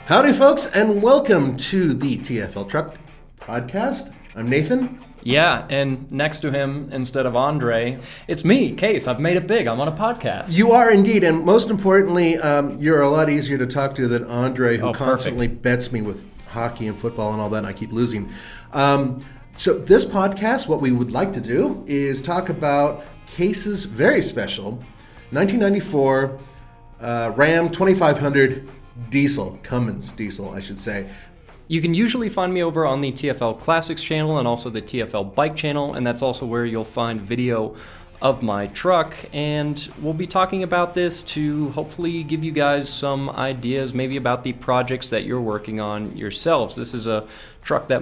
Howdy, folks, and welcome to the TFL Truck Podcast. I'm Nathan. Yeah, and next to him, instead of Andre, it's me, Case. I've made it big. I'm on a podcast. You are indeed, and most importantly, you're a lot easier to talk to than Andre, who constantly bets me with hockey and football and all that, and I keep losing. So this podcast, what we would like to do is talk about Case's very special 1994 Ram 2500 diesel, Cummins diesel, I should say. You can usually find me over on the TFL Classics channel and also the TFL Bike channel, and that's also where you'll find video of my truck. And we'll be talking about this to hopefully give you guys some ideas, maybe about the projects that you're working on yourselves. This is a truck that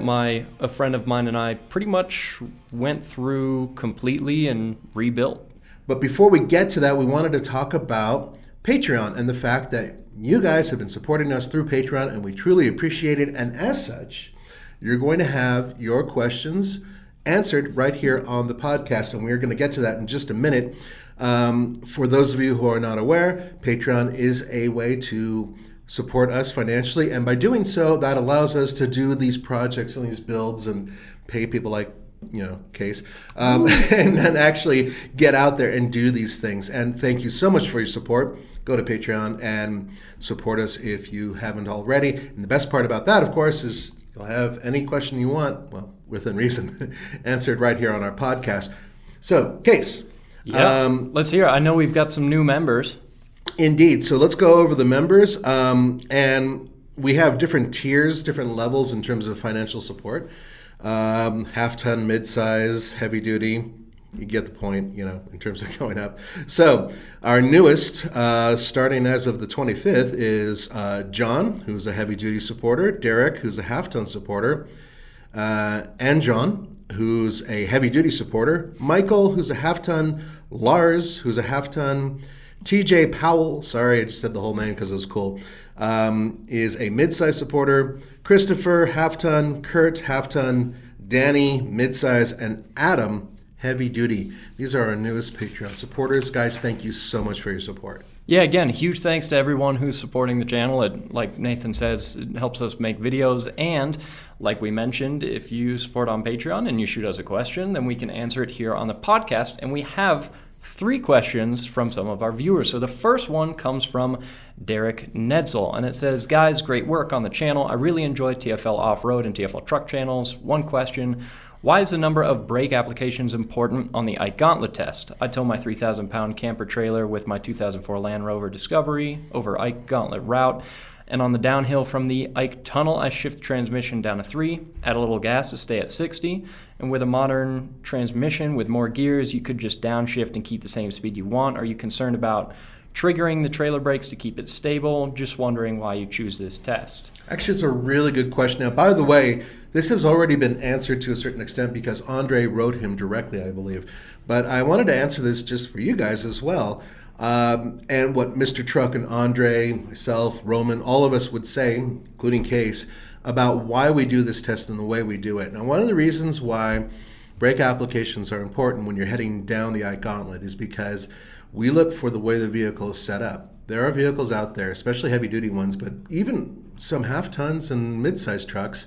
a friend of mine and I pretty much went through completely and rebuilt. But before we get to that, we wanted to talk about Patreon and the fact that you guys have been supporting us through Patreon, and we truly appreciate it. And as such, you're going to have your questions answered right here on the podcast, and we're going to get to that in just a minute. For those of you who are not aware, Patreon is a way to support us financially, and by doing so, that allows us to do these projects and these builds and pay people like Case, and then actually get out there and do these things. And thank you so much for your support. Go to Patreon and support us if you haven't already. And the best part about that, of course, is you'll have any question you want, well, within reason, answered right here on our podcast. So, Case. Yeah, let's hear it. I know we've got some new members. Indeed. So let's go over the members. And we have different tiers, different levels in terms of financial support. Half-ton, mid-size, heavy-duty. You get the point, in terms of going up. So our newest, starting as of the 25th, is John, who's a heavy-duty supporter, Derek, who's a half-ton supporter, and John, who's a heavy-duty supporter, Michael, who's a half-ton, Lars, who's a half-ton, TJ Powell, sorry, I just said the whole name because it was cool, is a mid-size supporter, Christopher, half-ton, Kurt, half-ton, Danny, mid-size, and Adam, heavy duty. These are our newest Patreon supporters. Guys, thank you so much for your support. Yeah, again, huge thanks to everyone who's supporting the channel. It, like Nathan says, it helps us make videos. And like we mentioned, if you support on Patreon and you shoot us a question, then we can answer it here on the podcast. And we have 3 questions from some of our viewers. So the first one comes from Derek Nedsel, and it says, guys, great work on the channel. I really enjoy TFL Off-Road and TFL Truck channels. One question. Why is the number of brake applications important on the Ike Gauntlet test? I tow my 3,000-pound camper trailer with my 2004 Land Rover Discovery over Ike Gauntlet route, and on the downhill from the Ike Tunnel, I shift the transmission down to 3, add a little gas to stay at 60, and with a modern transmission with more gears, you could just downshift and keep the same speed you want. Are you concerned about triggering the trailer brakes to keep it stable? Just wondering why you choose this test. Actually, it's a really good question. Now, by the way, this has already been answered to a certain extent because Andre wrote him directly, I believe. But I wanted to answer this just for you guys as well. And what Mr. Truck and Andre, myself, Roman, all of us would say, including Case, about why we do this test and the way we do it. Now, one of the reasons why brake applications are important when you're heading down the Ike Gauntlet is because we look for the way the vehicle is set up. There are vehicles out there, especially heavy-duty ones, but even some half-tons and mid-sized trucks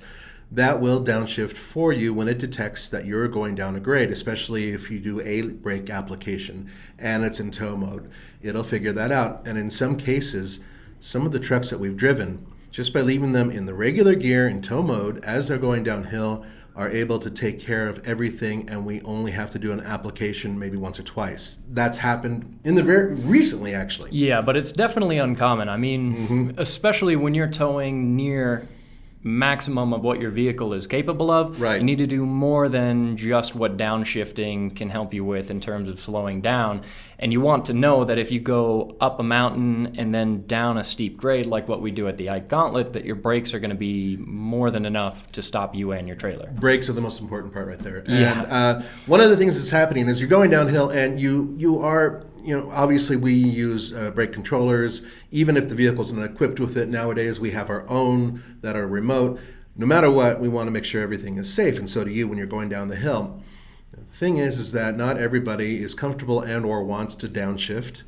that will downshift for you when it detects that you're going down a grade, especially if you do a brake application and it's in tow mode. It'll figure that out. And in some cases, some of the trucks that we've driven, just by leaving them in the regular gear in tow mode as they're going downhill, are able to take care of everything, and we only have to do an application maybe once or twice. That's happened in the very recently, actually. Yeah, but it's definitely uncommon. I mean, especially when you're towing near maximum of what your vehicle is capable of. Right. You need to do more than just what downshifting can help you with in terms of slowing down. And you want to know that if you go up a mountain and then down a steep grade like what we do at the Ike Gauntlet, that your brakes are going to be more than enough to stop you and your trailer. Brakes are the most important part right there. Yeah. And one of the things that's happening is you're going downhill and you are, obviously we use brake controllers. Even if the vehicle's not equipped with it, nowadays we have our own that are remote. No matter what, we want to make sure everything is safe, and so do you when you're going down the hill. The thing is that not everybody is comfortable and or wants to downshift.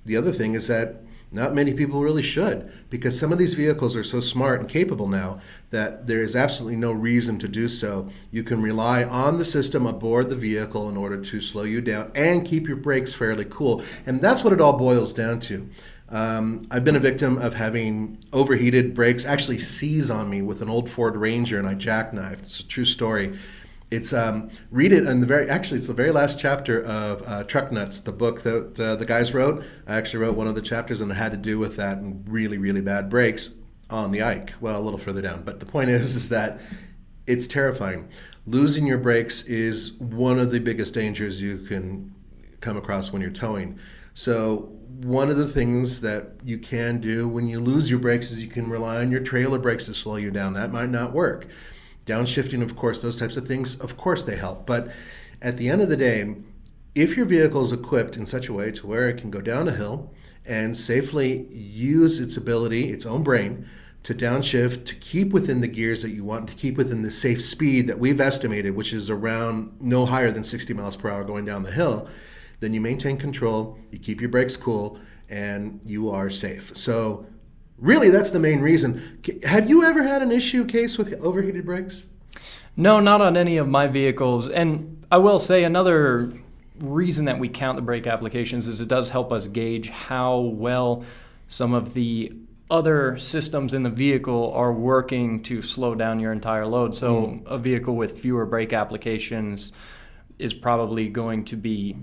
The other thing is that Not many people really should, because some of these vehicles are so smart and capable now that there is absolutely no reason to do so. You can rely on the system aboard the vehicle in order to slow you down and keep your brakes fairly cool. And that's what it all boils down to. I've been a victim of having overheated brakes actually seize on me with an old Ford Ranger, and I jackknifed. It's a true story. It's read it in it's the very last chapter of Truck Nuts, the book that the guys wrote. I actually wrote one of the chapters, and it had to do with that and really, really bad brakes on the Ike. Well, a little further down. But the point is that it's terrifying. Losing your brakes is one of the biggest dangers you can come across when you're towing. So one of the things that you can do when you lose your brakes is you can rely on your trailer brakes to slow you down. That might not work. Downshifting, of course, those types of things, of course they help. But at the end of the day, if your vehicle is equipped in such a way to where it can go down a hill and safely use its ability, its own brain, to downshift, to keep within the gears that you want, to keep within the safe speed that we've estimated, which is around no higher than 60 miles per hour going down the hill, then you maintain control, you keep your brakes cool, and you are safe. So really, that's the main reason. Have you ever had an issue case with overheated brakes? No, not on any of my vehicles. And I will say another reason that we count the brake applications is it does help us gauge how well some of the other systems in the vehicle are working to slow down your entire load. So a vehicle with fewer brake applications is probably going to be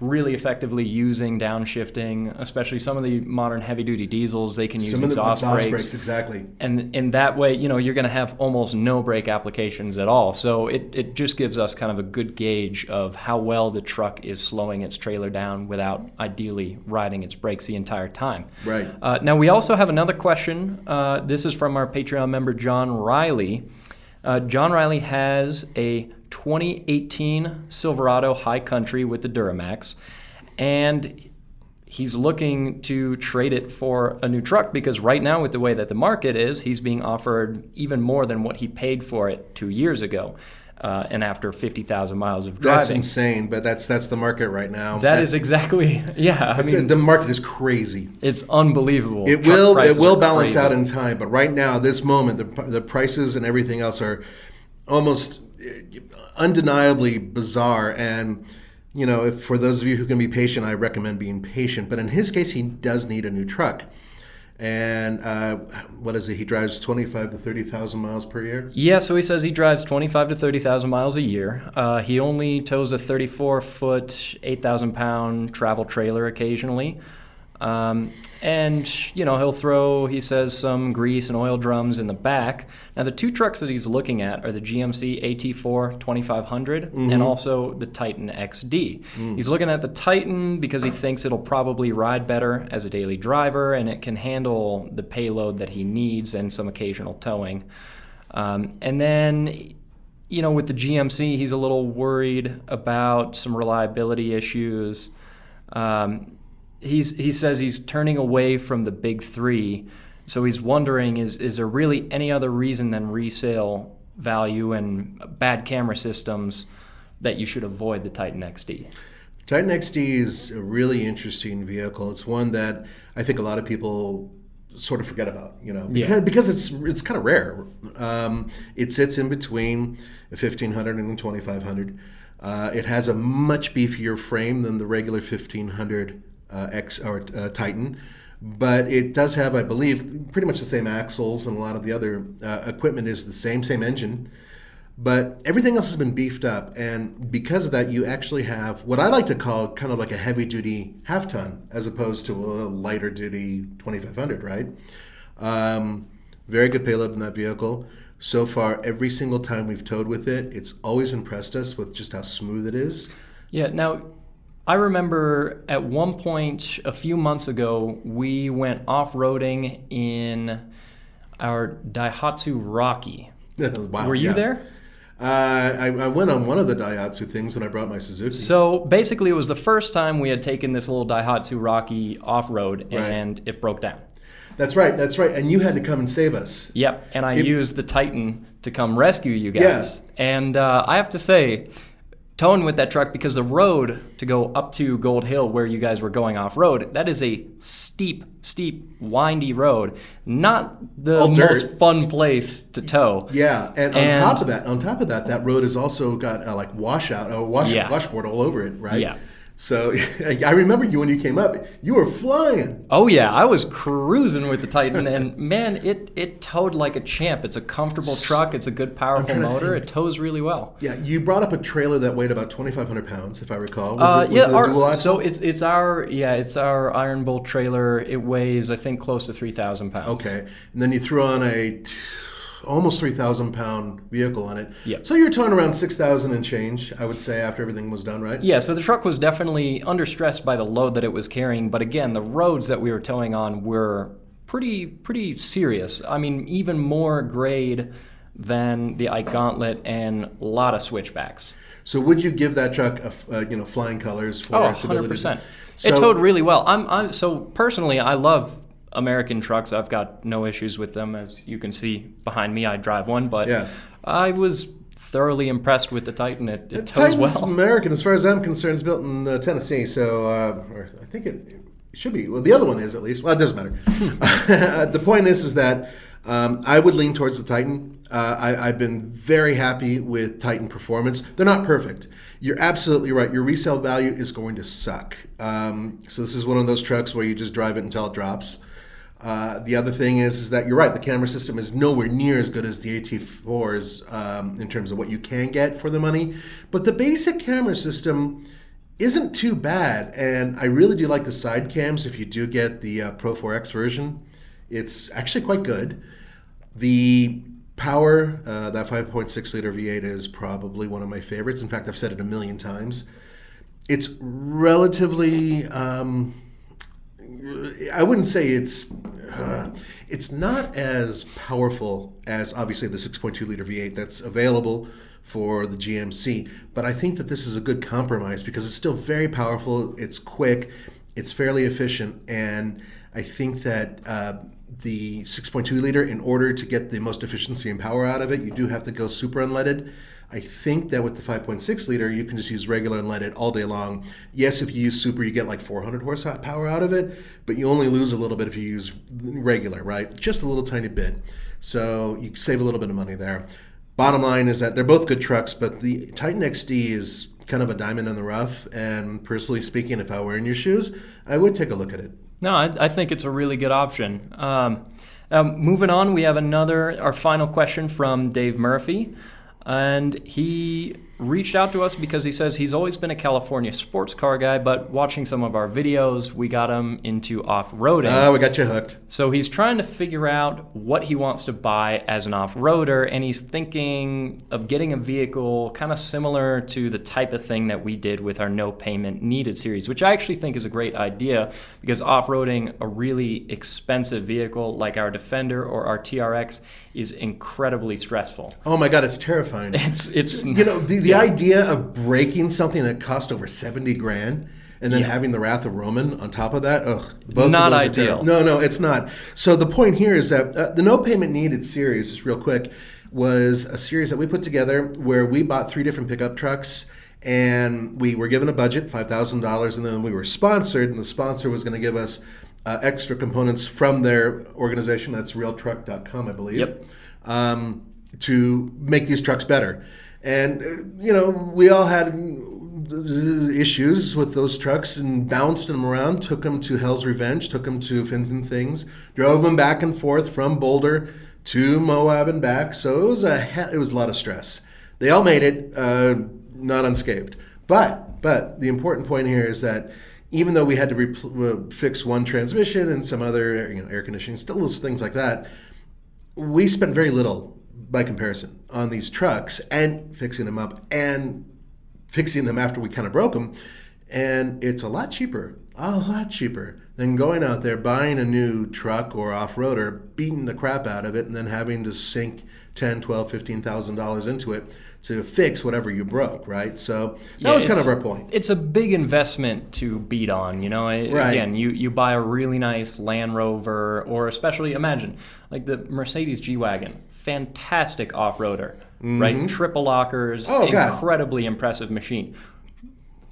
really effectively using downshifting, especially some of the modern heavy-duty diesels. They can use exhaust brakes. Exactly. And in that way, you're going to have almost no brake applications at all. So it just gives us kind of a good gauge of how well the truck is slowing its trailer down without ideally riding its brakes the entire time. Right. Now, we also have another question. This is from our Patreon member, John Riley. John Riley has a 2018 Silverado High Country with the Duramax, and he's looking to trade it for a new truck because right now, with the way that the market is, he's being offered even more than what he paid for it 2 years ago. And after 50,000 miles of driving. That's insane, but that's the market right now. That is exactly, yeah. The market is crazy. It's unbelievable. It will balance out in time, but right now, this moment, the prices and everything else are almost undeniably bizarre. And if for those of you who can be patient, I recommend being patient. But in his case, he does need a new truck. And what is it? He drives 25 to 30,000 miles per year? Yeah, so he says he drives 25 to 30,000 miles a year. He only tows a 34-foot, 8,000-pound travel trailer occasionally. And, he'll throw, he says, some grease and oil drums in the back. Now, the two trucks that he's looking at are the GMC AT4 2500 and also the Titan XD. He's looking at the Titan because he thinks it'll probably ride better as a daily driver and it can handle the payload that he needs and some occasional towing. And then, with the GMC, he's a little worried about some reliability issues. He says he's turning away from the big three, so he's wondering, is there really any other reason than resale value and bad camera systems that you should avoid the Titan XD? Titan XD is a really interesting vehicle. It's one that I think a lot of people sort of forget about, because it's kind of rare. It sits in between a 1500 and a 2500. It has a much beefier frame than the regular 1500 Titan, but it does have, I believe, pretty much the same axles, and a lot of the other equipment is the same engine, but everything else has been beefed up. And because of that, you actually have what I like to call kind of like a heavy-duty half-ton as opposed to a lighter-duty 2500, right? Very good payload in that vehicle. So far, every single time we've towed with it, it's always impressed us with just how smooth it is. Yeah, now I remember at one point a few months ago, we went off-roading in our Daihatsu Rocky. Wow, Were you there? I went on one of the Daihatsu things when I brought my Suzuki. So basically, it was the first time we had taken this little Daihatsu Rocky off-road, and it broke down. That's right. And you had to come and save us. Yep, and I used the Titan to come rescue you guys. Yeah. And I have to say, towing with that truck because the road to go up to Gold Hill where you guys were going off-road, that is a steep, windy road. Not the most fun place to tow. Yeah, and on top of that, that road has also got like washboard all over it, right? Yeah. So I remember you when you came up, you were flying. Oh yeah, I was cruising with the Titan, and man, it towed like a champ. It's a comfortable truck. It's a good, powerful motor. It tows really well. Yeah, you brought up a trailer that weighed about 2,500 pounds, if I recall. Was it a dual axle? So it's our Iron Bolt trailer. It weighs, I think, close to 3,000 pounds. Okay, and then you threw on a almost 3,000 pound vehicle on it. Yep. So you're towing around 6,000 and change, I would say, after everything was done, right? Yeah, so the truck was definitely under stress by the load that it was carrying, but again, the roads that we were towing on were pretty serious. I mean, even more grade than the Ike Gauntlet and a lot of switchbacks. So would you give that truck flying colors for its ability? 100%. It towed really well. So personally, I love American trucks. I've got no issues with them. As you can see behind me, I drive one, but yeah. I was thoroughly impressed with the Titan. It tows well. Titan's American, as far as I'm concerned. It's built in Tennessee, so or I think it should be. Well, the other one is at least. Well, it doesn't matter. The point is that I would lean towards the Titan. I've been very happy with Titan performance. They're not perfect. You're absolutely right. Your resale value is going to suck. So this is one of those trucks where you just drive it until it drops. The other thing is that you're right. The camera system is nowhere near as good as the AT4s in terms of what you can get for the money. But the basic camera system isn't too bad. And I really do like the side cams if you do get the Pro 4X version. It's actually quite good. The power, that 5.6 liter V8 is probably one of my favorites. In fact, I've said it a million times. It's relatively... I wouldn't say it's not as powerful as obviously the 6.2 liter V8 that's available for the GMC, but I think that this is a good compromise because it's still very powerful, it's quick, it's fairly efficient, and I think that the 6.2 liter, in order to get the most efficiency and power out of it, you do have to go super unleaded. I think that with the 5.6 liter, you can just use regular unleaded all day long. Yes, if you use super, you get like 400 horsepower out of it, but you only lose a little bit if you use regular, right? Just a little tiny bit. So you save a little bit of money there. Bottom line is that they're both good trucks, but the Titan XD is kind of a diamond in the rough. And personally speaking, if I were in your shoes, I would take a look at it. No, I think it's a really good option. Moving on, we have our final question from Dave Murphy. And he reached out to us because he says he's always been a California sports car guy, but watching some of our videos, we got him into off-roading. We got you hooked. So he's trying to figure out what he wants to buy as an off-roader, and he's thinking of getting a vehicle kind of similar to the type of thing that we did with our No Payment Needed series, which I actually think is a great idea because off-roading a really expensive vehicle like our Defender or our TRX is incredibly stressful. Oh my God, it's terrifying. It's the idea of breaking something that cost over 70 grand and then having the Wrath of Roman on top of that, both not of those ideal. No, it's not. So the point here is that the No Payment Needed series, just real quick, was a series that we put together where we bought 3 different pickup trucks and we were given a budget, $5,000, and then we were sponsored, and the sponsor was going to give us extra components from their organization, that's realtruck.com, I believe, to make these trucks better. And, we all had issues with those trucks and bounced them around, took them to Hell's Revenge, took them to Fins and Things, drove them back and forth from Boulder to Moab and back. So it was a lot of stress. They all made it, not unscathed. But the important point here is that even though we had to fix one transmission and some other air conditioning, still those things like that, we spent very little by comparison on these trucks and fixing them up and fixing them after we kind of broke them. And it's a lot cheaper than going out there, buying a new truck or off-roader, beating the crap out of it, and then having to sink $10,000, $12,000, $15,000 into it to fix whatever you broke, right? So that was kind of our point. It's a big investment to beat on, Right. Again, you buy a really nice Land Rover, or especially imagine like the Mercedes G-Wagon, fantastic off-roader, right? Triple lockers, Oh, God. incredibly impressive machine.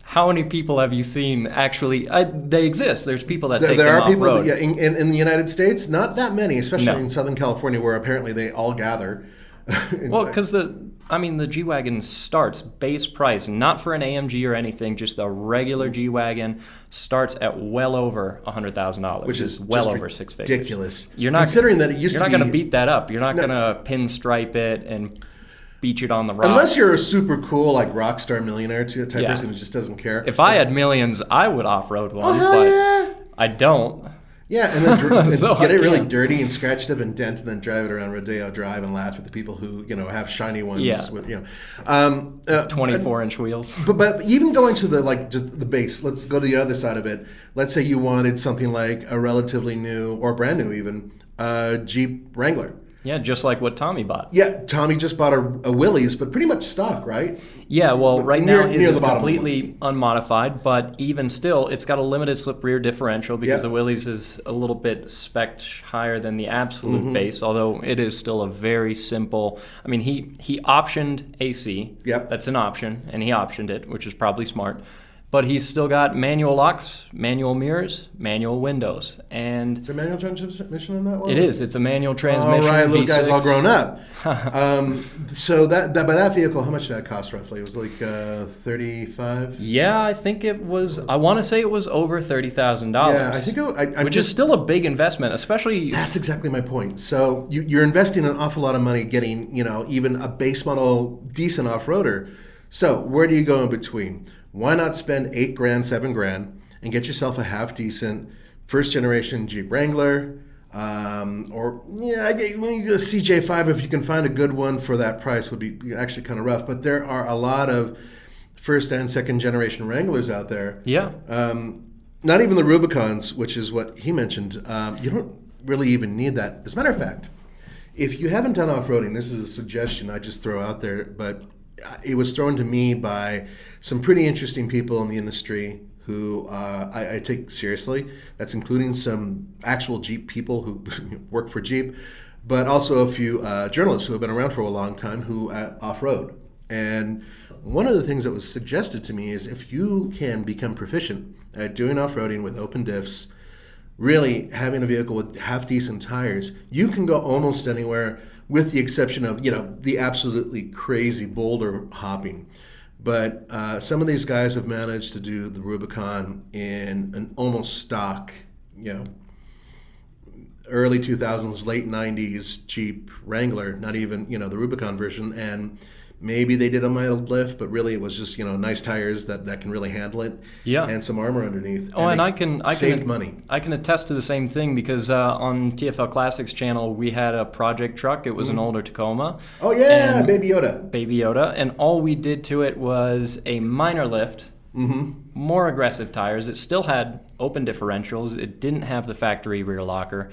How many people have you seen actually? They exist. There's people that take There them are people, off-road. in the United States, not that many, especially No. in Southern California, where apparently they all gather. Well, because the G-Wagon starts base price, not for an AMG or anything, just a regular G-Wagon starts at well over $100,000, which is well just over six figures. ridiculous. You're not Considering that it used You're to not be, going to beat that up. You're not going to pinstripe it and beach it on the rocks. unless you're a super cool like rock star millionaire type Yeah. person who just doesn't care. If I had millions, I would off-road one, hell but yeah. I don't. Yeah, and then So get I it really can't. dirty and scratched up and dent, and then drive it around Rodeo Drive and laugh at the people who have shiny ones Yeah. with 24-inch wheels. But even going to just the base, let's go to the other side of it. Let's say you wanted something like a relatively new or brand new even Jeep Wrangler. Yeah, just like what Tommy bought. Yeah, Tommy just bought a Willys, but pretty much stock, right? Yeah, well, right Near- now near his the is bottom completely unmodified, but even still, it's got a limited slip rear differential because Yeah. the Willys is a little bit spec'd higher than the absolute Mm-hmm. base, although it is still a very simple. I mean, he optioned AC. Yep. That's an option, and he optioned it, which is probably smart. But he's still got manual locks, manual mirrors, manual windows, and Is there manual transmission in that one? it is. It's a manual transmission. All right, little guy's all V6. grown up. So that by that vehicle, how much did that cost roughly? It was like 35. Yeah, I think it was. I want to say it was over $30,000. Yeah, I think which is still a big investment, especially. That's exactly my point. So you're investing an awful lot of money getting even a base model decent off roader. So where do you go in between? Why not spend $8,000, $7,000 and get yourself a half decent first generation Jeep Wrangler? Or I get a CJ5 if you can find a good one for that price would be actually kind of rough. But there are a lot of first and second generation Wranglers out there. Yeah. Not even the Rubicons, which is what he mentioned. You don't really even need that. As a matter of fact, if you haven't done off-roading, this is a suggestion I just throw out there, but it was thrown to me by some pretty interesting people in the industry who I take seriously. That's including some actual Jeep people who work for Jeep, but also a few journalists who have been around for a long time who off-road. And one of the things that was suggested to me is if you can become proficient at doing off-roading with open diffs, really having a vehicle with half-decent tires, you can go almost anywhere with the exception of, the absolutely crazy boulder hopping. But some of these guys have managed to do the Rubicon in an almost stock, early 2000s, late 90s Jeep Wrangler, not even, the Rubicon version. And maybe they did a mild lift, but really it was just, nice tires that can really handle it. Yeah. And some armor underneath. Oh, and they saved money. I can attest to the same thing because on TFL Classics channel, we had a project truck. It was an older Tacoma. Oh, yeah, And- Baby Yoda. Baby Yoda. And all we did to it was a minor lift, more aggressive tires. It still had open differentials. It didn't have the factory rear locker.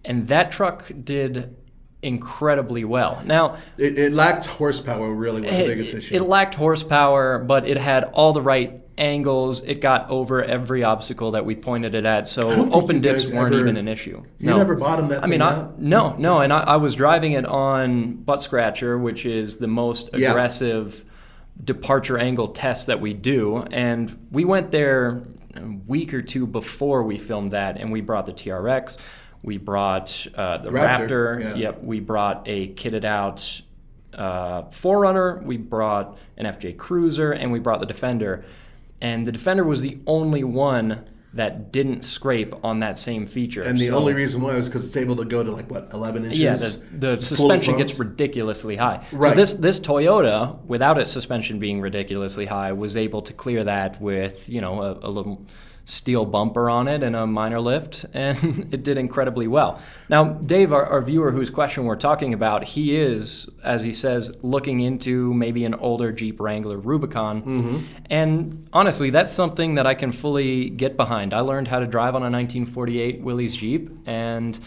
And that truck did incredibly well. Now, It lacked horsepower, really was the biggest issue. it lacked horsepower, but it had all the right angles. It got over every obstacle that we pointed it at. So think open you guys diffs weren't ever- even an issue. You never bottomed that thing out? No. And I was driving it on Butt Scratcher, which is the most Yeah. aggressive departure angle test that we do. And we went there a week or two before we filmed that, and we brought the TRX. We brought the Raptor. yeah. Yep. We brought a kitted out 4Runner. We brought an FJ Cruiser, and we brought the Defender. And the Defender was the only one that didn't scrape on that same feature. And the So- only reason why was because it's able to go to 11 inches? yeah, the suspension close? gets ridiculously high. Right. So this Toyota, without its suspension being ridiculously high, was able to clear that with a little steel bumper on it and a minor lift, and it did incredibly well. Now, Dave, our viewer whose question we're talking about, he is, as he says, looking into maybe an older Jeep Wrangler Rubicon. And honestly, that's something that I can fully get behind. I learned how to drive on a 1948 Willys Jeep, and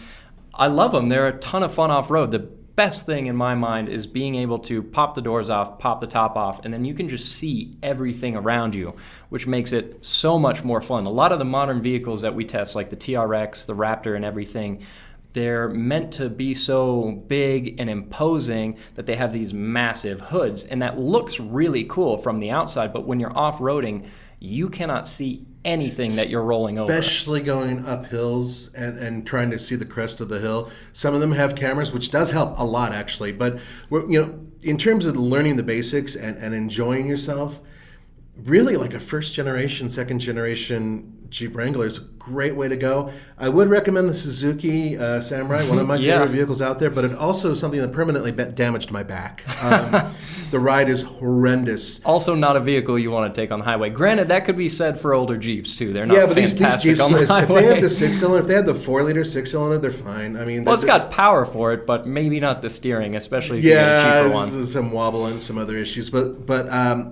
I love them. They're a ton of fun off-road. The best thing in my mind is being able to pop the doors off, pop the top off, and then you can just see everything around you, which makes it so much more fun. A lot of the modern vehicles that we test, like the TRX, the Raptor, and everything, they're meant to be so big and imposing that they have these massive hoods, and that looks really cool from the outside, but when you're off-roading, you cannot see anything that you're rolling over. Especially going up hills and trying to see the crest of the hill. Some of them have cameras, which does help a lot, actually. But in terms of learning the basics and enjoying yourself, really like a first generation, second generation Jeep Wrangler is a great way to go. I would recommend the Suzuki Samurai, one of my favorite vehicles out there, but it also is something that permanently damaged my back. The ride is horrendous. Also not a vehicle you want to take on the highway. Granted, that could be said for older Jeeps too. They're not but these Jeeps, on the highway. if they have the 6-cylinder, if they had the 4-liter 6-cylinder, they're fine. I mean, well, it's got power for it, but maybe not the steering, especially if you get a cheaper one. Some wobble and some other issues, but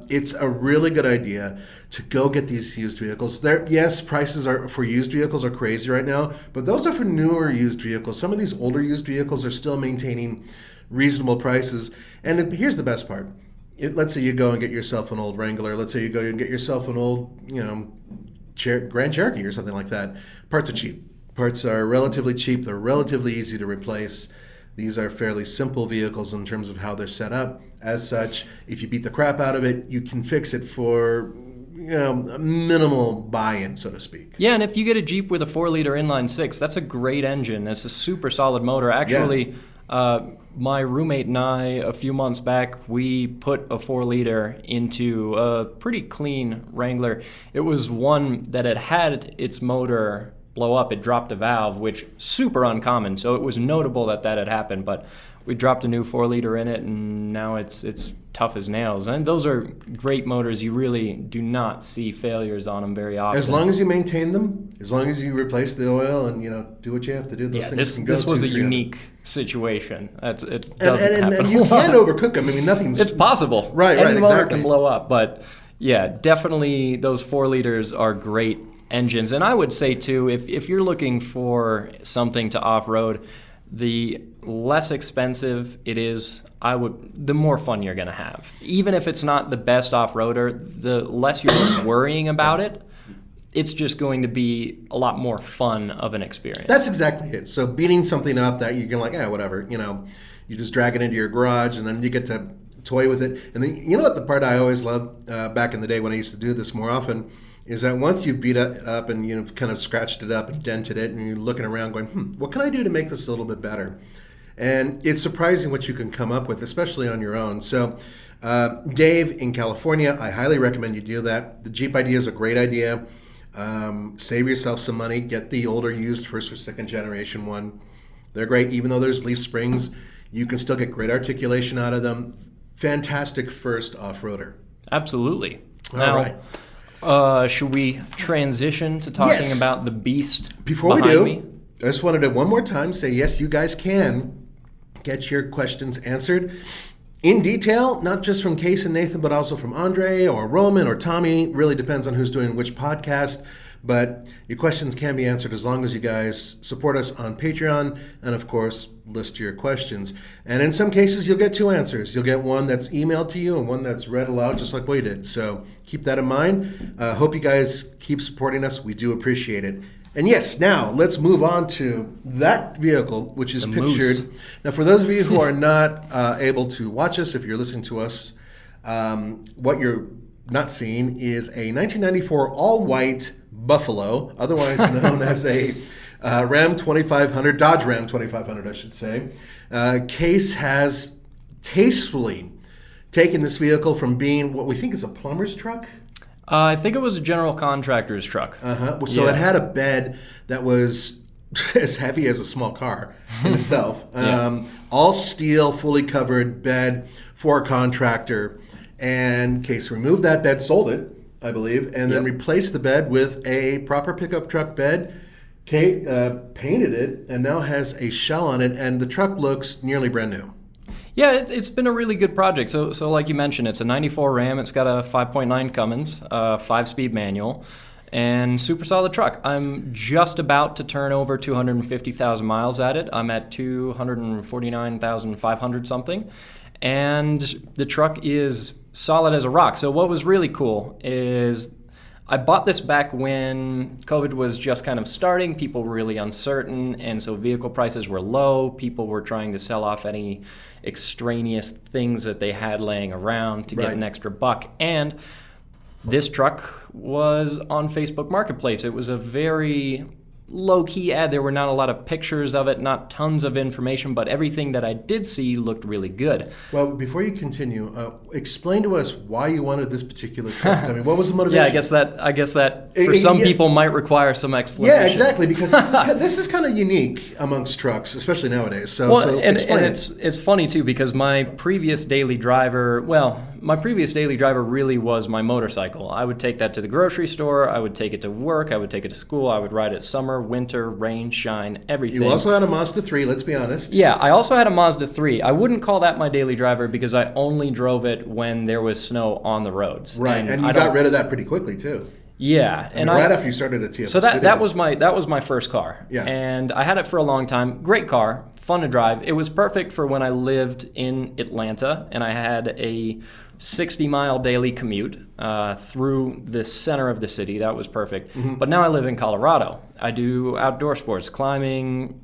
it's a really good idea to go get these used vehicles. Yes, prices for used vehicles are crazy right now, but those are for newer used vehicles. Some of these older used vehicles are still maintaining reasonable prices. And here's the best part. Let's say you go and get yourself an old Wrangler. Let's say you go and get yourself an old, Grand Cherokee or something like that. Parts are cheap. Parts are relatively cheap. They're relatively easy to replace. These are fairly simple vehicles in terms of how they're set up. As such, if you beat the crap out of it, you can fix it for a minimal buy-in, so to speak. Yeah, and if you get a Jeep with a 4-liter inline-6, that's a great engine. It's a super solid motor. Actually, my roommate and I, a few months back, we put a 4-liter into a pretty clean Wrangler. It was one that had its motor blow up. It dropped a valve, which super uncommon. So it was notable that had happened. But we dropped a new 4-liter in it, and now it's tough as nails. And those are great motors. You really do not see failures on them very often. As long as you maintain them, as long as you replace the oil and do what you have to do, those things can go. This was a unique situation. It doesn't happen and you can overcook them. I mean, nothing's. It's possible. Right, Any motor exactly. can blow up, but yeah, definitely those 4-liters are great engines. And I would say too, if you're looking for something to off-road, the less expensive it is, the more fun you're going to have. Even if it's not the best off-roader, the less you're worrying about it, it's just going to be a lot more fun of an experience. That's exactly it. So beating something up that you can whatever, you just drag it into your garage and then you get to toy with it. And then, you know what the part I always loved back in the day when I used to do this more often is that once you beat it up and you've kind of scratched it up and dented it and you're looking around going, what can I do to make this a little bit better? And it's surprising what you can come up with, especially on your own. So Dave in California, I highly recommend you do that. The Jeep idea is a great idea. Save yourself some money. Get the older used first or second generation one. They're great. Even though there's leaf springs, you can still get great articulation out of them. Fantastic first off-roader. Absolutely. All now, right. Should we transition to talking about the beast Before we behind do, me? I just wanted to one more time say, yes, you guys can get your questions answered in detail, not just from Case and Nathan, but also from Andre or Roman or Tommy. Really depends on who's doing which podcast. But your questions can be answered as long as you guys support us on Patreon and, of course, list your questions. And in some cases, you'll get two answers. You'll get one that's emailed to you and one that's read aloud, just like we did. So keep that in mind. Hope you guys keep supporting us. We do appreciate it. And yes, now let's move on to that vehicle, which is pictured. Moose. Now, for those of you who are not able to watch us, if you're listening to us, what you're not seeing is a 1994 all-white Buffalo, otherwise known as a Ram 2500, Dodge Ram 2500, I should say. Case has tastefully taken this vehicle from being what we think is a plumber's truck. I think it was a general contractor's truck. So it had a bed that was as heavy as a small car in itself. All steel, fully covered bed for a contractor. And Case removed that bed, sold it, I believe, and then replaced the bed with a proper pickup truck bed, painted it, and now has a shell on it, and the truck looks nearly brand new. Yeah, it's been a really good project. So like you mentioned, it's a 94 Ram. It's got a 5.9 Cummins, 5-speed manual, and super solid truck. I'm just about to turn over 250,000 miles at it. I'm at 249,500 something. And the truck is solid as a rock. So what was really cool is I bought this back when COVID was just kind of starting, people were really uncertain, and so vehicle prices were low. People were trying to sell off any extraneous things that they had laying around to get an extra buck. And this truck was on Facebook Marketplace. It was a very low-key ad. There were not a lot of pictures of it, not tons of information, but everything that I did see looked really good. Well, before you continue, explain to us why you wanted this particular truck. I mean, what was the motivation? Yeah, I guess that for some people might require some explanation. Yeah, exactly, because this is kind of unique amongst trucks, especially nowadays. So explain it. It's funny too, because my previous daily driver really was my motorcycle. I would take that to the grocery store, I would take it to work, I would take it to school, I would ride it summer, winter, rain, shine, everything. You also had a Mazda 3, let's be honest. Yeah, I also had a Mazda 3. I wouldn't call that my daily driver because I only drove it when there was snow on the roads. Right, and you got rid of that pretty quickly too. Yeah, and right after you started at TFL. So that was my first car. Yeah. And I had it for a long time. Great car, fun to drive. It was perfect for when I lived in Atlanta and I had a 60-mile daily commute through the center of the city. That was perfect. Mm-hmm. But now I live in Colorado. I do outdoor sports, climbing,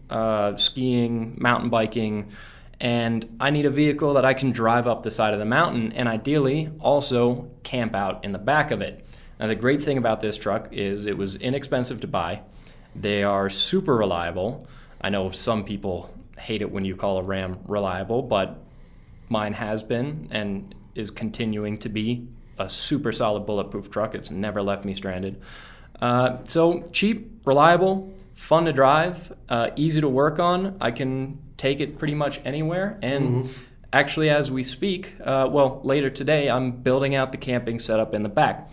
skiing, mountain biking, and I need a vehicle that I can drive up the side of the mountain and ideally also camp out in the back of it. Now, the great thing about this truck is it was inexpensive to buy. They are super reliable. I know some people hate it when you call a Ram reliable, but mine has been and is continuing to be a super solid bulletproof truck. It's never left me stranded. So cheap, reliable, fun to drive, easy to work on. I can take it pretty much anywhere. And actually, as we speak, later today, I'm building out the camping setup in the back.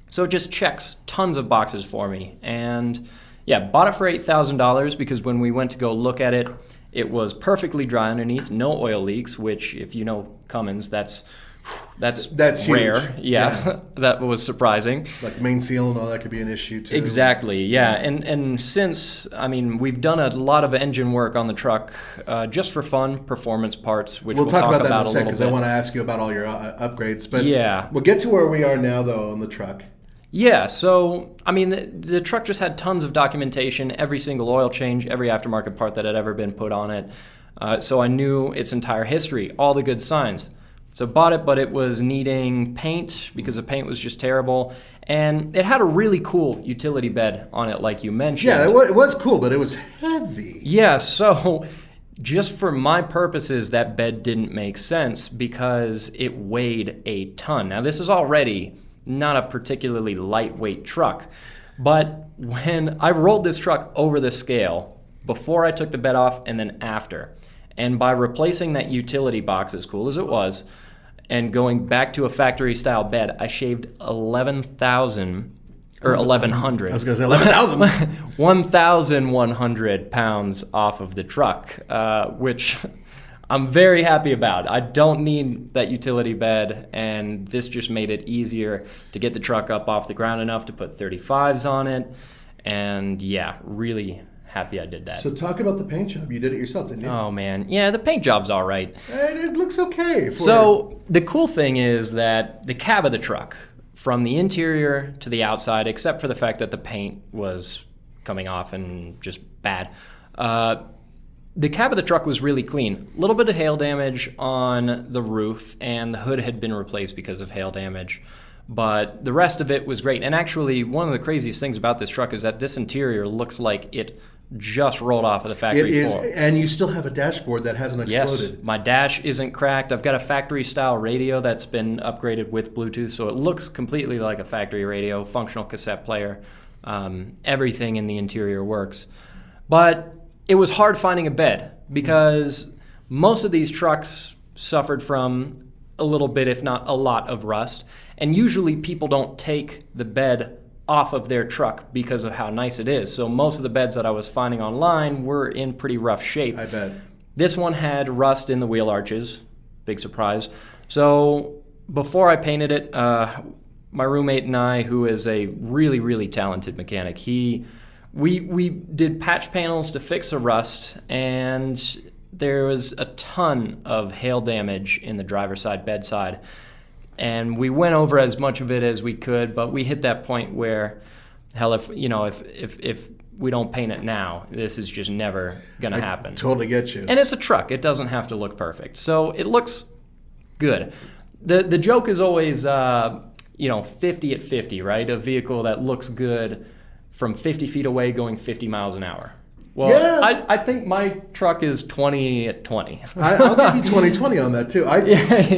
So it just checks tons of boxes for me. And yeah, bought it for $8,000 because when we went to go look at it, it was perfectly dry underneath, no oil leaks, which if you know Cummins, that's rare. Huge. Yeah. That was surprising. Like main seal and all that could be an issue too. Exactly, yeah. And since, we've done a lot of engine work on the truck just for fun, performance parts, which we'll talk about that in a second because I want to ask you about all your upgrades. But yeah, we'll get to where we are now though on the truck. Yeah, so, the truck just had tons of documentation, every single oil change, every aftermarket part that had ever been put on it. So I knew its entire history, all the good signs. So bought it, but it was needing paint because the paint was just terrible. And it had a really cool utility bed on it, like you mentioned. Yeah, it was cool, but it was heavy. Yeah, so just for my purposes, that bed didn't make sense because it weighed a ton. Now, this is already not a particularly lightweight truck, but when I rolled this truck over the scale before I took the bed off and then after, and by replacing that utility box, as cool as it was, and going back to a factory style bed, I shaved 11,000 or 1,100. I was going to say 11,000. 1,100 pounds off of the truck, which I'm very happy about. I don't need that utility bed, and this just made it easier to get the truck up off the ground enough to put 35s on it. And yeah, really happy I did that. So talk about the paint job. You did it yourself, didn't you? Oh man, yeah, the paint job's all right. And it looks okay. So the cool thing is that the cab of the truck, from the interior to the outside, except for the fact that the paint was coming off and just bad, the cab of the truck was really clean. A little bit of hail damage on the roof, and the hood had been replaced because of hail damage. But the rest of it was great. And actually, one of the craziest things about this truck is that this interior looks like it just rolled off of the factory floor. And you still have a dashboard that hasn't exploded. Yes, my dash isn't cracked. I've got a factory-style radio that's been upgraded with Bluetooth, so it looks completely like a factory radio, functional cassette player. Everything in the interior works. But it was hard finding a bed because most of these trucks suffered from a little bit, if not a lot, of rust. And usually people don't take the bed off of their truck because of how nice it is. So most of the beds that I was finding online were in pretty rough shape. I bet. This one had rust in the wheel arches. Big surprise. So before I painted it, my roommate and I, who is a really, really talented mechanic, we did patch panels to fix the rust, and there was a ton of hail damage in the driver's side bedside. And we went over as much of it as we could, but we hit that point where, hell, if we don't paint it now, this is just never going to happen. Totally get you. And it's a truck. It doesn't have to look perfect. So it looks good. The joke is always, 50 at 50, right? A vehicle that looks good from 50 feet away going 50 miles an hour. Well, yeah. I think my truck is 20 at 20. I'll give you 20-20 on that, too.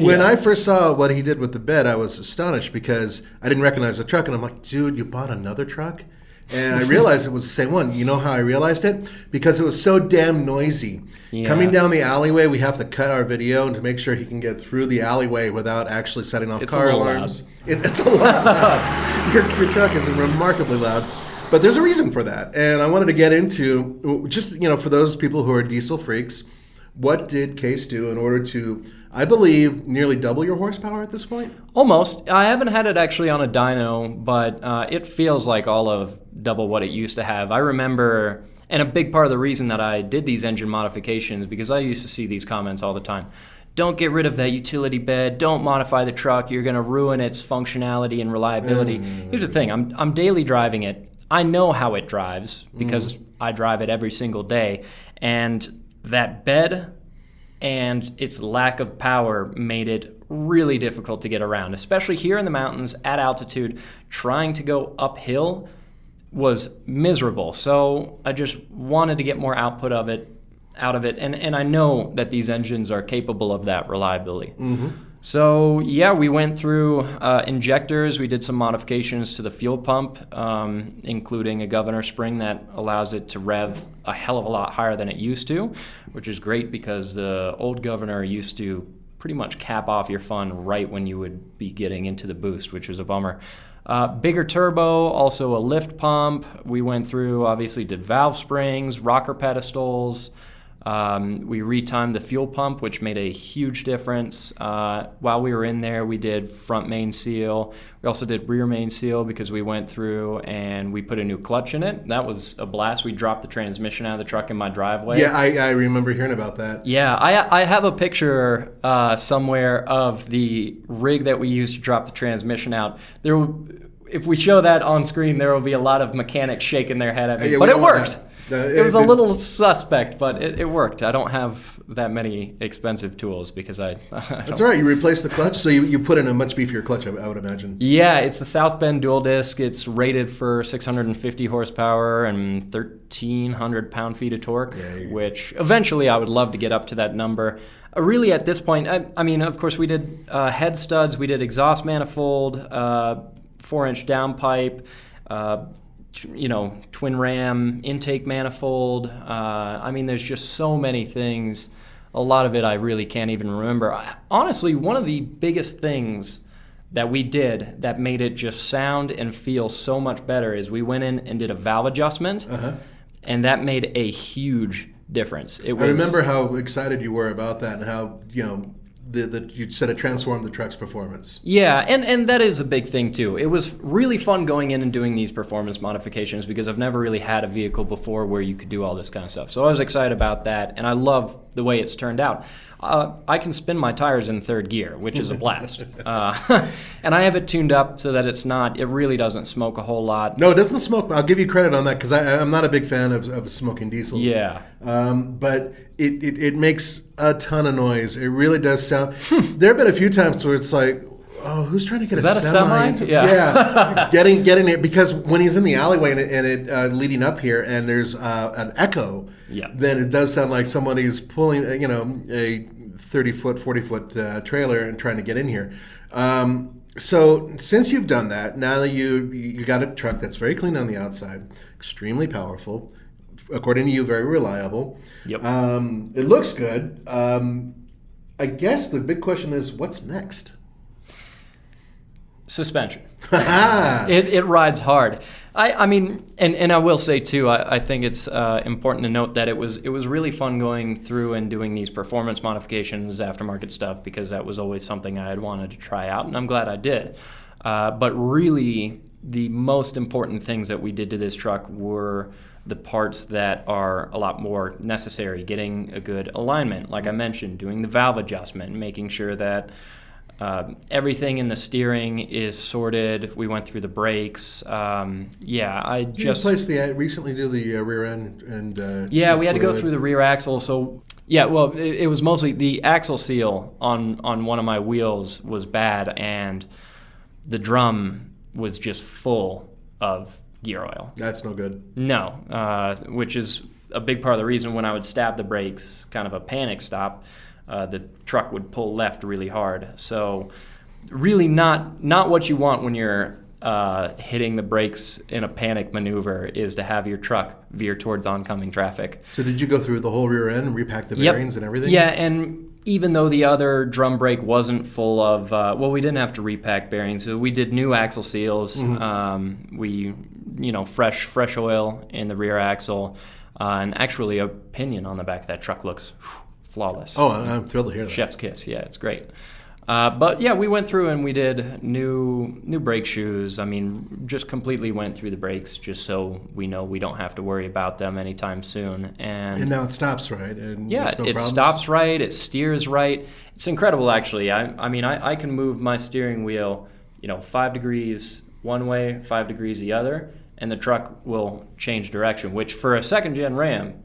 When I first saw what he did with the bed, I was astonished because I didn't recognize the truck. And I'm like, dude, you bought another truck? And I realized it was the same one. You know how I realized it? Because it was so damn noisy. Yeah. Coming down the alleyway, we have to cut our video to make sure he can get through the alleyway without actually setting off car alarms. It's a lot loud. Your truck is remarkably loud. But there's a reason for that. And I wanted to get into, just, for those people who are diesel freaks, what did Case do in order to, I believe, nearly double your horsepower at this point? Almost. I haven't had it actually on a dyno, but it feels like all of double what it used to have. I remember, and a big part of the reason that I did these engine modifications, because I used to see these comments all the time. Don't get rid of that utility bed. Don't modify the truck. You're going to ruin its functionality and reliability. Here's the thing. I'm daily driving it. I know how it drives because I drive it every single day. And that bed and its lack of power made it really difficult to get around, especially here in the mountains at altitude. Trying to go uphill was miserable. So I just wanted to get more output out of it. And I know that these engines are capable of that reliability. So, yeah, we went through injectors. We did some modifications to the fuel pump, including a governor spring that allows it to rev a hell of a lot higher than it used to, which is great because the old governor used to pretty much cap off your fun right when you would be getting into the boost, which was a bummer. Bigger turbo, also a lift pump. We went through, obviously, did valve springs, rocker pedestals. We retimed the fuel pump, which made a huge difference. While we were in there, we did front main seal. We also did rear main seal because we went through and we put a new clutch in it. That was a blast. We dropped the transmission out of the truck in my driveway. Yeah, I remember hearing about that. Yeah, I have a picture somewhere of the rig that we used to drop the transmission out. If we show that on screen, there will be a lot of mechanics shaking their head at me. But it worked. It was a little suspect, but it worked. I don't have that many expensive tools because I That's all right. You replaced the clutch, so you put in a much beefier clutch, I would imagine. Yeah, it's the South Bend dual disc. It's rated for 650 horsepower and 1,300 pound-feet of torque, which eventually I would love to get up to that number. Really, at this point, I mean, of course, we did head studs, we did exhaust manifold, 4-inch downpipe, twin ram intake manifold. I mean, there's just so many things. A lot of it I really can't even remember. Honestly, one of the biggest things that we did that made it just sound and feel so much better is we went in and did a valve adjustment, and that made a huge difference. I remember how excited you were about that and how, you said it transformed the truck's performance. Yeah, and that is a big thing too. It was really fun going in and doing these performance modifications because I've never really had a vehicle before where you could do all this kind of stuff. So I was excited about that, and I love the way it's turned out. I can spin my tires in third gear, which is a blast. And I have it tuned up so that it really doesn't smoke a whole lot. No, it doesn't smoke. I'll give you credit on that because I'm not a big fan of smoking diesels. Yeah. But it makes a ton of noise. It really does sound. There have been a few times where it's like, oh, who's trying to get a semi? Yeah. getting it because when he's in the alleyway and it leading up here and there's an echo, then it does sound like somebody's pulling a 30-foot, 40-foot trailer and trying to get in here. So since you've done that, now that you got a truck that's very clean on the outside, extremely powerful, according to you, very reliable. Yep. It looks good. I guess the big question is, what's next? Suspension. It rides hard. I mean, and I will say too, I think it's important to note that it was really fun going through and doing these performance modifications, aftermarket stuff, because that was always something I had wanted to try out, and I'm glad I did. But really, the most important things that we did to this truck were the parts that are a lot more necessary, getting a good alignment, like I mentioned, doing the valve adjustment, making sure that Everything in the steering is sorted. We went through the brakes. You replaced recently do the rear end and we had to go through the rear axle. So it was mostly the axle seal on one of my wheels was bad, and the drum was just full of gear oil. That's no good. No, which is a big part of the reason when I would stab the brakes, kind of a panic stop, the truck would pull left really hard. So really not what you want when you're hitting the brakes in a panic maneuver is to have your truck veer towards oncoming traffic. So did you go through the whole rear end and repack the bearings and everything? Yeah, and even though the other drum brake wasn't full of, we didn't have to repack bearings. So we did new axle seals. We, fresh oil in the rear axle, and actually a pinion on the back of that truck looks flawless. Oh, I'm thrilled to hear that. Chef's kiss. Yeah, it's great. We went through and we did new brake shoes. I mean, just completely went through the brakes just so we know we don't have to worry about them anytime soon. And now it stops right. And yeah, there's no it problems? stops right. It steers right. It's incredible, actually. I can move my steering wheel, 5 degrees one way, 5 degrees the other, and the truck will change direction, which for a second-gen Ram,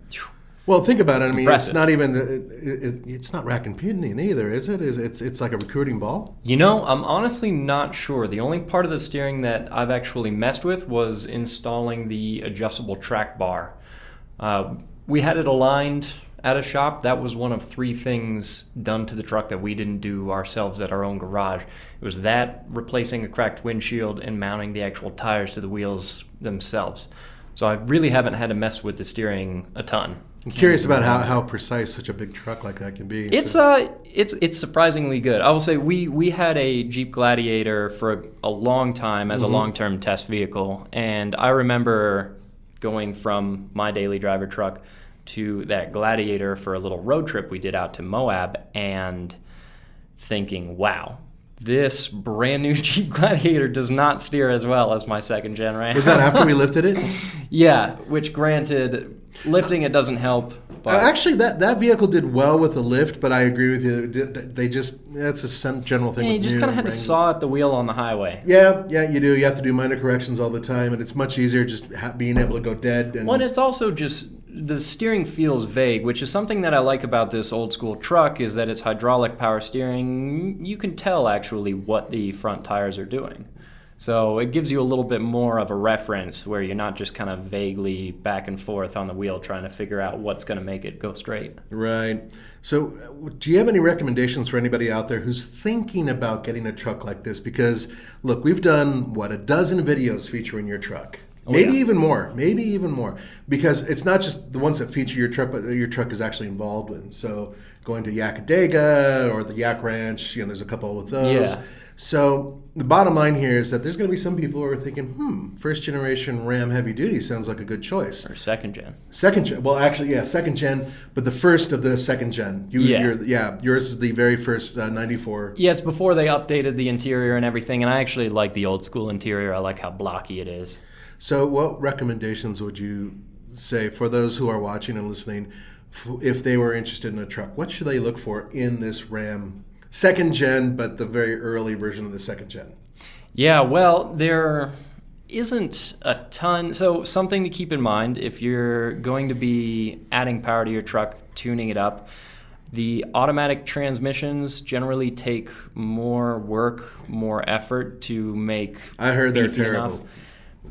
well, think about it. I mean, impressive. It's not even it's not rack and pinion either, is it? It's like a recruiting ball? I'm honestly not sure. The only part of the steering that I've actually messed with was installing the adjustable track bar. We had it aligned at a shop. That was one of 3 things done to the truck that we didn't do ourselves at our own garage. It was that, replacing a cracked windshield, and mounting the actual tires to the wheels themselves. So I really haven't had to mess with the steering a ton. I'm curious about how precise such a big truck like that can be. It's surprisingly good. I will say we had a Jeep Gladiator for a long time as a long-term test vehicle, and I remember going from my daily driver truck to that Gladiator for a little road trip we did out to Moab and thinking, wow, this brand new Jeep Gladiator does not steer as well as my second gen Ram. Was that after we lifted it? Yeah, which granted, lifting it doesn't help. But actually, that vehicle did well with the lift, but I agree with you. That's a general thing. Yeah, you just kind of had to saw at the wheel on the highway. Yeah, you do. You have to do minor corrections all the time, and it's much easier just being able to go dead. And it's also just the steering feels vague, which is something that I like about this old school truck, is that it's hydraulic power steering. You can tell actually what the front tires are doing. So it gives you a little bit more of a reference where you're not just kind of vaguely back and forth on the wheel trying to figure out what's going to make it go straight. Right. So do you have any recommendations for anybody out there who's thinking about getting a truck like this? Because, look, we've done, a dozen videos featuring your truck. Maybe even more. Because it's not just the ones that feature your truck, but your truck is actually involved in. So going to Yakadega or the Yak Ranch, there's a couple with those. Yeah. So the bottom line here is that there's going to be some people who are thinking, first generation Ram heavy duty sounds like a good choice. Or second gen. Second gen. Well, actually, yeah, second gen, but the first of the second gen. Yours is the very first 94. Yeah, it's before they updated the interior and everything, and I actually like the old school interior. I like how blocky it is. So what recommendations would you say for those who are watching and listening, if they were interested in a truck? What should they look for in this Ram second gen, but the very early version of the second gen? Yeah, well, there isn't a ton. So something to keep in mind if you're going to be adding power to your truck, tuning it up, the automatic transmissions generally take more work, more effort to make. I heard they're beefy terrible. Enough.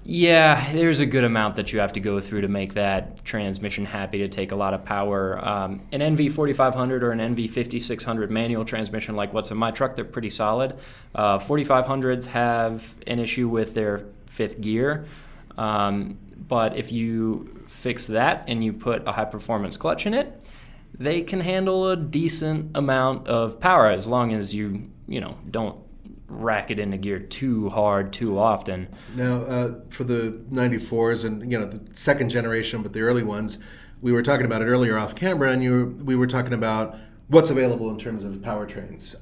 Yeah, there's a good amount that you have to go through to make that transmission happy, to take a lot of power. An NV 4500 or an NV 5600 manual transmission like what's in my truck, they're pretty solid. 4500s have an issue with their fifth gear, but if you fix that and you put a high-performance clutch in it, they can handle a decent amount of power as long as you don't rack it into gear too hard too often. Now, for the 94s and the second generation, but the early ones, we were talking about it earlier off camera, and we were talking about what's available in terms of powertrains.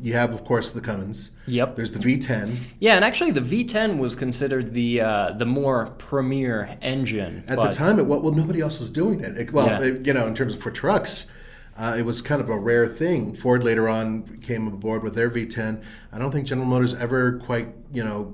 You have, of course, the Cummins. Yep. There's the V10. Yeah, and actually the V10 was considered the more premier engine At the time. Nobody else was doing it. In terms of for trucks. It was kind of a rare thing. Ford later on came aboard with their V10. I don't think General Motors ever quite,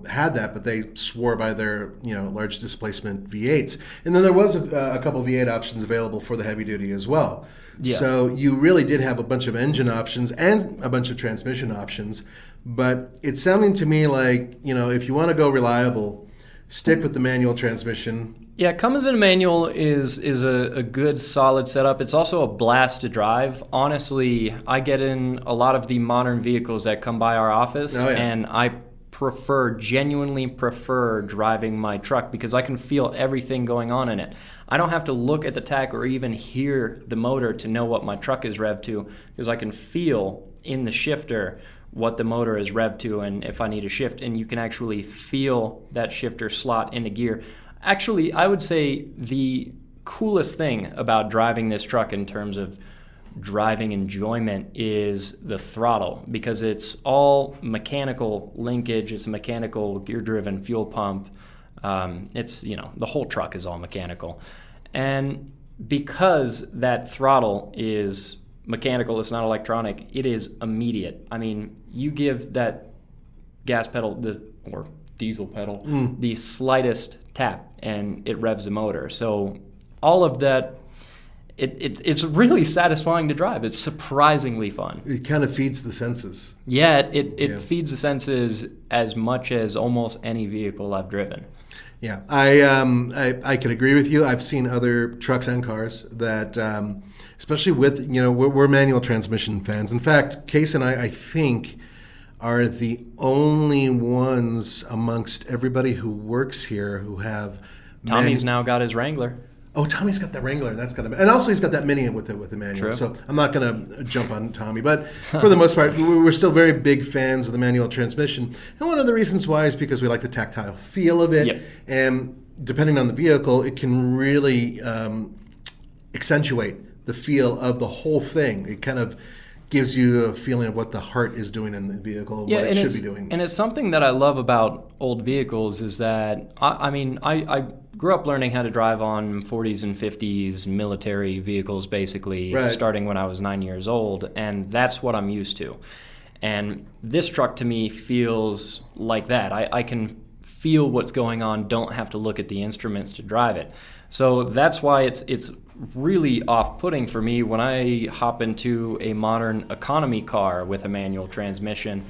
had that, but they swore by their, large displacement V8s. And then there was a couple V8 options available for the heavy duty as well. Yeah. So you really did have a bunch of engine options and a bunch of transmission options. But it's sounding to me like, if you want to go reliable, stick with the manual transmission. Yeah, Cummins in a manual is a good, solid setup. It's also a blast to drive. Honestly, I get in a lot of the modern vehicles that come by our office, and I genuinely prefer driving my truck because I can feel everything going on in it. I don't have to look at the tach or even hear the motor to know what my truck is revved to, because I can feel in the shifter what the motor is revved to and if I need a shift, and you can actually feel that shifter slot into gear. Actually, I would say the coolest thing about driving this truck in terms of driving enjoyment is the throttle, because it's all mechanical linkage. It's a mechanical gear-driven fuel pump. The whole truck is all mechanical. And because that throttle is mechanical, it's not electronic, it is immediate. I mean, you give that gas pedal or diesel pedal the slightest tap and it revs the motor. So all of that, it's really satisfying to drive. It's surprisingly fun. It kind of feeds the senses. Yeah, it feeds the senses as much as almost any vehicle I've driven. Yeah, I can agree with you. I've seen other trucks and cars that, especially with, we're manual transmission fans. In fact, Case and I think, are the only ones amongst everybody who works here who have. Tommy's now got his Wrangler. Oh, Tommy's got the Wrangler. That's got and also he's got that Mini with the manual. True. So I'm not going to jump on Tommy, but for the most part, we're still very big fans of the manual transmission. And one of the reasons why is because we like the tactile feel of it, and depending on the vehicle, it can really accentuate the feel of the whole thing. It kind of gives you a feeling of what the heart is doing in the vehicle, what it should be doing. And it's something that I love about old vehicles is that, I grew up learning how to drive on 40s and 50s military vehicles, basically, starting when I was 9 years old, and that's what I'm used to. And this truck to me feels like that. I can feel what's going on, don't have to look at the instruments to drive it. So that's why it's really off-putting for me when I hop into a modern economy car with a manual transmission.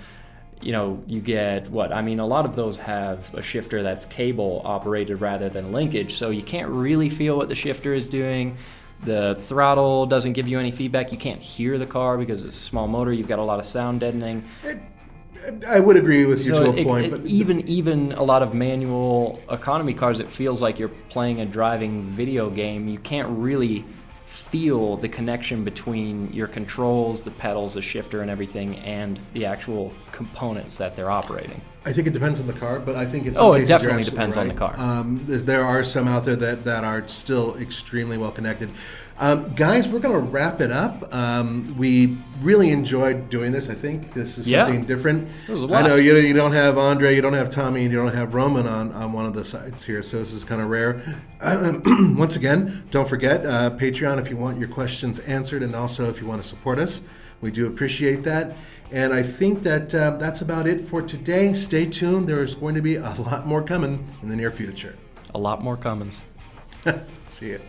You get a lot of those have a shifter that's cable operated rather than linkage, so you can't really feel what the shifter is doing. The throttle doesn't give you any feedback. You can't hear the car because it's a small motor. You've got a lot of sound deadening. I would agree with you to a point. But even a lot of manual economy cars, it feels like you're playing a driving video game. You can't really feel the connection between your controls, the pedals, the shifter, and everything, and the actual components that they're operating. I think it depends on the car, but I think in some cases it definitely you're depends right. on the car. There are some out there that are still extremely well connected. Guys, we're going to wrap it up. We really enjoyed doing this. I think this is something different. It was a blast. I know you don't have Andre, you don't have Tommy, and you don't have Roman on one of the sides here, so this is kind of rare. Once again, don't forget Patreon if you want your questions answered, and also if you want to support us. We do appreciate that. And I think that that's about it for today. Stay tuned. There is going to be a lot more coming in the near future. A lot more Cummins. See you.